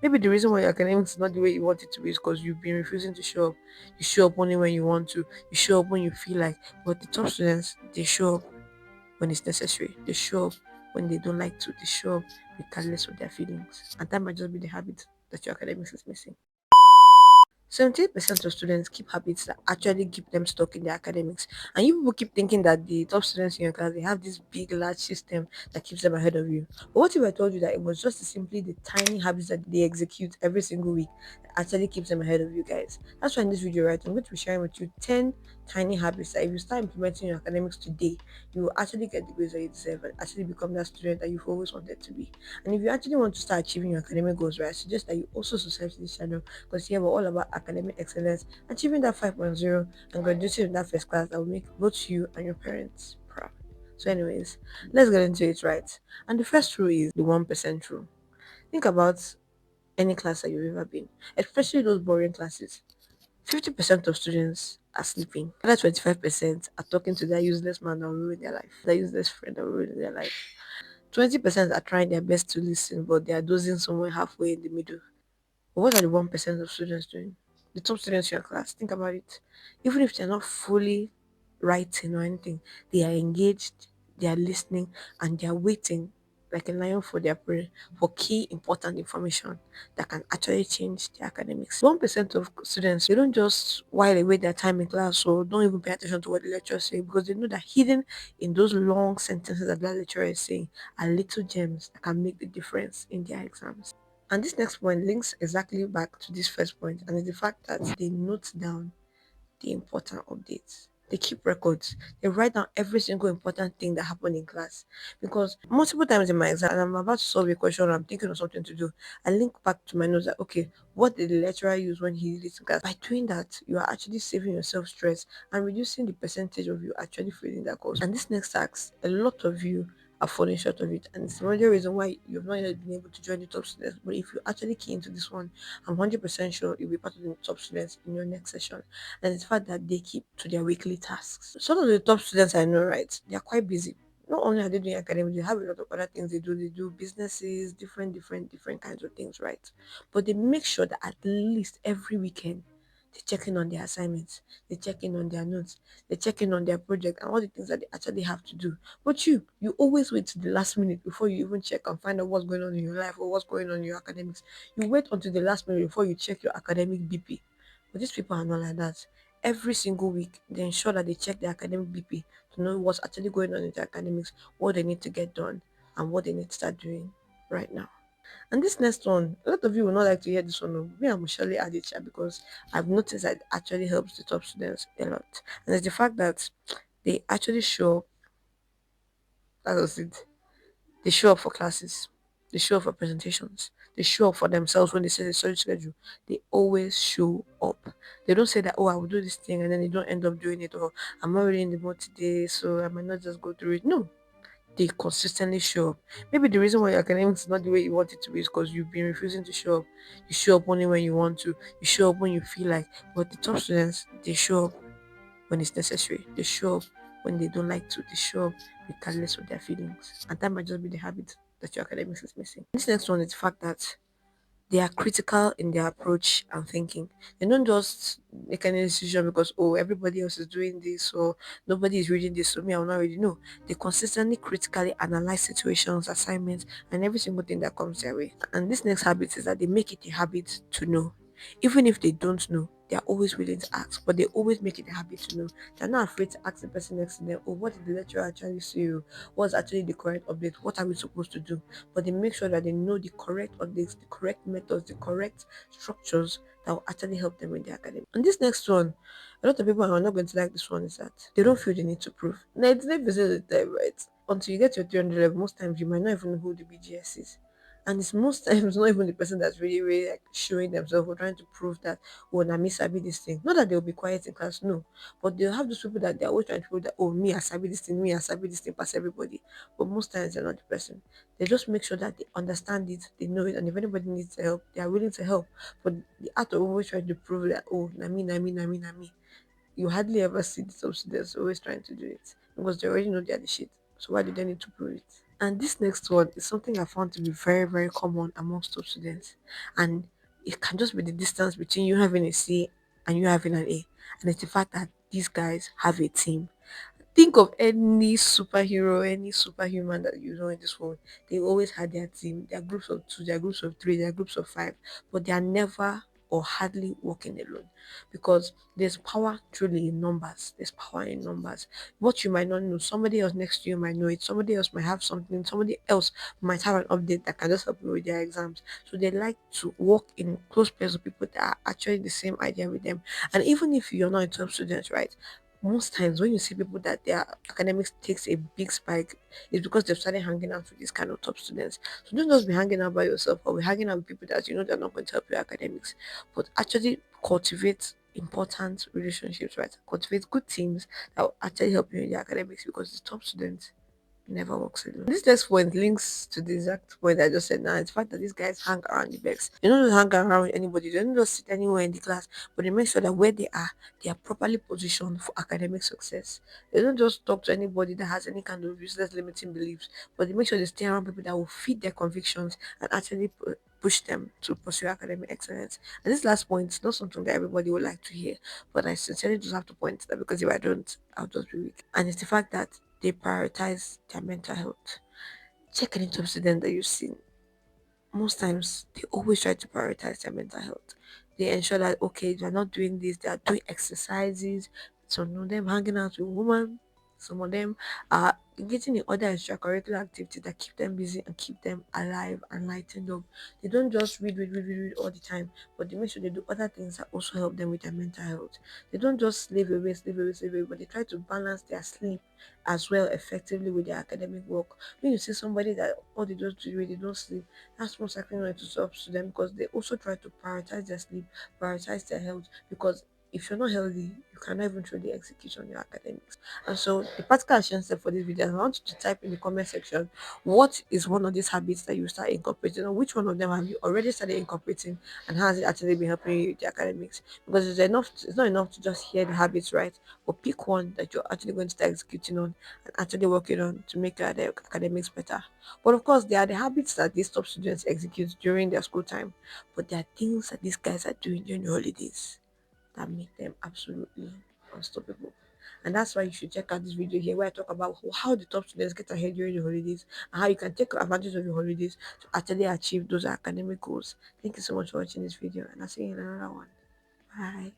Maybe the reason why your academics is not the way you want it to be is because you've been refusing to show up. You show up only when you want to. You show up when you feel like. But the top students, they show up when it's necessary. They show up when they don't like to. They show up regardless of their feelings. And that might just be the habit that your academics is missing. 78% of students keep habits that actually keep them stuck in their academics. And you people keep thinking that the top students in your class, they have this big, large system that keeps them ahead of you. But what if I told you that it was just simply the tiny habits that they execute every single week that actually keeps them ahead of you guys? That's why in this video, right, I'm going to be sharing with you 10 tiny habits that if you start implementing your academics today, you will actually get the grades that you deserve and actually become that student that you've always wanted to be. And if you actually want to start achieving your academic goals, right, I suggest that you also subscribe to this channel because here we're all about academic excellence, achieving that 5.0, and graduating with that first class that will make both you and your parents proud. So, anyways, let's get into it, right? And the first rule is the 1% rule. Think about any class that you've ever been, especially those boring classes. 50% of students are sleeping. The other 25% are talking to their useless man that will ruin their life, their useless friend that will ruin their life. 20% are trying their best to listen, but they are dozing somewhere halfway in the middle. But what are the 1% of students doing? The top students in your class, think about it. Even if they're not fully writing or anything, they are engaged, they are listening, and they are waiting like a lion for their prey for key important information that can actually change their academics. 1% of students, they don't just while away their time in class or don't even pay attention to what the lecturer say because they know that hidden in those long sentences that lecturer is saying are little gems that can make the difference in their exams. And this next point links exactly back to this first point, and it's the fact that they note down the important updates. They keep records. They write down every single important thing that happened in class. Because multiple times in my exam, and I'm about to solve a question or I'm thinking of something to do, I link back to my notes that, okay, what did the lecturer use when he did it in class? By doing that, you are actually saving yourself stress and reducing the percentage of you actually failing that course. And this next task, a lot of you are falling short of it. And it's the major reason why you've not yet been able to join the top students. But if you actually key into this one, I'm 100% sure you'll be part of the top students in your next session. And it's the fact that they keep to their weekly tasks. Some of the top students I know, right, they are quite busy. Not only are they doing academic, they have a lot of other things they do. They do businesses, different kinds of things, right? But they make sure that at least every weekend they check in on their assignments, they check in on their notes, they check in on their project and all the things that they actually have to do. But you always wait to the last minute before you even check and find out what's going on in your life or what's going on in your academics. You wait until the last minute before you check your academic BP. But these people are not like that. Every single week, they ensure that they check their academic BP to know what's actually going on in their academics, what they need to get done, and what they need to start doing right now. And this next one, a lot of you will not like to hear this one. Oh. Me, I'm surely add it here because I've noticed that it actually helps the top students a lot. And it's the fact that they actually show up, that was it. They show up for classes. They show up for presentations. They show up for themselves when they say the study schedule. They always show up. They don't say that, oh, I will do this thing and then they don't end up doing it, or I'm not really in the mood today, so I might not just go through it. No, they consistently show up. Maybe the reason why your academics is not the way you want it to be is because you've been refusing to show up. You show up only when you want to. You show up when you feel like. But the top students, they show up when it's necessary. They show up when they don't like to. They show up regardless of their feelings. And that might just be the habit that your academics is missing. This next one is the fact that they are critical in their approach and thinking. They don't just make any decision because oh everybody else is doing this or nobody is reading this, so me I will not read it. No, they consistently critically analyze situations, assignments, and every single thing that comes their way. And this next habit is that they make it a habit to know, even if they don't know. They are always willing to ask, but they always make it a habit to know. They're not afraid to ask the person next to them, oh, what did the lecturer actually say? Oh, what's actually the correct update? What are we supposed to do? But they make sure that they know the correct updates, the correct methods, the correct structures that will actually help them with their academic. And this next one, a lot of people are not going to like this one is that they don't feel the need to prove. 99% of the time, right? Until you get your 300 level, most times you might not even know who the BGS is. And it's most times not even the person that's really like showing themselves or trying to prove that, oh, na me sabi this thing. Not that they'll be quiet in class, no. But they'll have those people that they're always trying to prove that, oh, me, I sabi this thing, me, I sabi this thing past everybody. But most times they're not the person. They just make sure that they understand it, they know it, and if anybody needs help, they are willing to help. But the act of always trying to prove that, oh, na me, na me, na me, na me, you hardly ever see the subsidies always trying to do it because they already know they're the shit. So why do they need to prove it? And this next one is something I found to be very, very common amongst top students. And it can just be the distance between you having a C and you having an A. And it's the fact that these guys have a team. Think of any superhero, any superhuman that you know in this world. They always had their team. Their groups of two, their groups of three, their groups of five, but they are never or hardly working alone, because there's power truly in numbers. There's power in numbers. What you might not know, somebody else next to you might know it. Somebody else might have something. Somebody else might have an update that can just help you with their exams. So they like to work in close pairs with people that are actually the same idea with them. And even if you're not a top student, right? Most times when you see people that their academics takes a big spike, it's because they've started hanging out with these kind of top students. So don't just be hanging out by yourself or be hanging out with people that you know they're not going to help your academics, but actually cultivate important relationships, right? Cultivate good teams that will actually help you in your academics, because the top students never works alone. This next point links to the exact point I just said now. It's the fact that these guys hang around the best. They don't just hang around with anybody. They don't just sit anywhere in the class, but they make sure that where they are properly positioned for academic success. They don't just talk to anybody that has any kind of useless limiting beliefs, but they make sure they stay around people that will feed their convictions and actually push them to pursue academic excellence. And this last point is not something that everybody would like to hear, but I sincerely just have to point that, because if I don't, I'll just be weak. And it's the fact that they prioritize their mental health. Check any top student that you've seen. Most times they always try to prioritize their mental health. They ensure that okay, they're not doing this, they are doing exercises. Some of them hanging out with women, some of them are engaging in other extracurricular activities that keep them busy and keep them alive and lightened up. They don't just read all the time, but they make sure they do other things that also help them with their mental health. They don't just slave away, but they try to balance their sleep as well effectively with their academic work. When you see somebody that all they do is read, they don't sleep, that's most likely not to stop to them, because they also try to prioritize their sleep, prioritize their health. Because if you're not healthy, you cannot even truly execute on your academics. And so, the practical action step for this video, I want you to type in the comment section what is one of these habits that you start incorporating, or which one of them have you already started incorporating, and how has it actually been helping you with the academics? Because it's not enough to just hear the habits, right? But pick one that you're actually going to start executing on and actually working on to make your academics better. But of course, there are the habits that these top students execute during their school time. But there are things that these guys are doing during the holidays that make them absolutely unstoppable. And that's why you should check out this video here, where I talk about how the top students get ahead during the holidays and how you can take advantage of your holidays to actually achieve those academic goals. Thank you so much for watching this video, and I'll see you in another one. Bye.